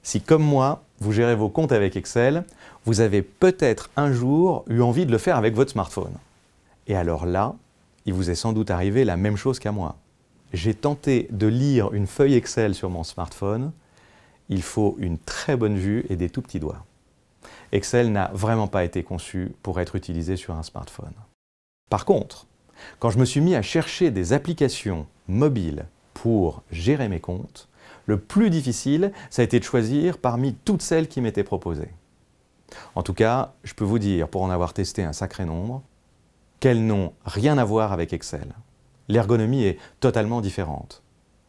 Si, comme moi, vous gérez vos comptes avec Excel, vous avez peut-être un jour eu envie de le faire avec votre smartphone. Et alors là, il vous est sans doute arrivé la même chose qu'à moi. J'ai tenté de lire une feuille Excel sur mon smartphone. Il faut une très bonne vue et des tout petits doigts. Excel n'a vraiment pas été conçu pour être utilisé sur un smartphone. Par contre, quand je me suis mis à chercher des applications mobiles pour gérer mes comptes, le plus difficile, ça a été de choisir parmi toutes celles qui m'étaient proposées. En tout cas, je peux vous dire, pour en avoir testé un sacré nombre, qu'elles n'ont rien à voir avec Excel. L'ergonomie est totalement différente.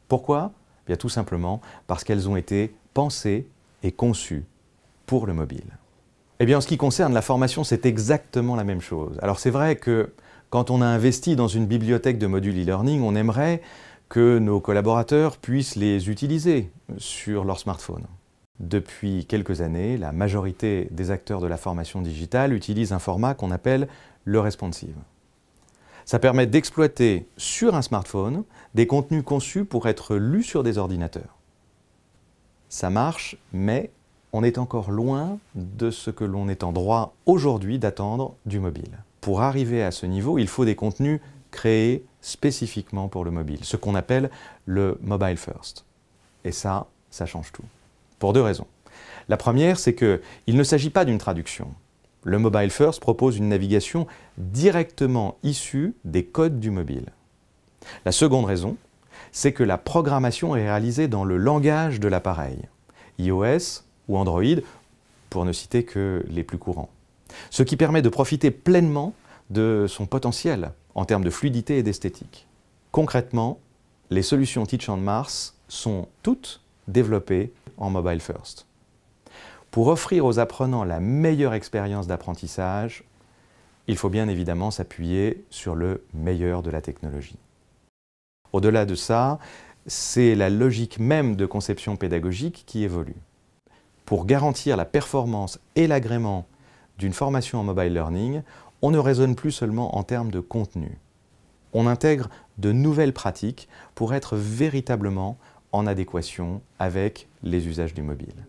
Pourquoi? Bien, tout simplement parce qu'elles ont été pensées et conçues pour le mobile. Eh bien, en ce qui concerne la formation, c'est exactement la même chose. Alors c'est vrai que quand on a investi dans une bibliothèque de modules e-learning, on aimerait que nos collaborateurs puissent les utiliser sur leur smartphone. Depuis quelques années, la majorité des acteurs de la formation digitale utilisent un format qu'on appelle le responsive. Ça permet d'exploiter sur un smartphone des contenus conçus pour être lus sur des ordinateurs. Ça marche, mais on est encore loin de ce que l'on est en droit aujourd'hui d'attendre du mobile. Pour arriver à ce niveau, il faut des contenus créés spécifiquement pour le mobile, ce qu'on appelle le mobile first. Et ça change tout. Pour deux raisons. La première, c'est qu'il ne s'agit pas d'une traduction. Le mobile first propose une navigation directement issue des codes du mobile. La seconde raison, c'est que la programmation est réalisée dans le langage de l'appareil, iOS ou Android, pour ne citer que les plus courants. Ce qui permet de profiter pleinement de son potentiel en termes de fluidité et d'esthétique. Concrètement, les solutions Teach on Mars sont toutes développées en mobile first. Pour offrir aux apprenants la meilleure expérience d'apprentissage, il faut bien évidemment s'appuyer sur le meilleur de la technologie. Au-delà de ça, c'est la logique même de conception pédagogique qui évolue. Pour garantir la performance et l'agrément d'une formation en mobile learning, on ne raisonne plus seulement en termes de contenu. On intègre de nouvelles pratiques pour être véritablement en adéquation avec les usages du mobile.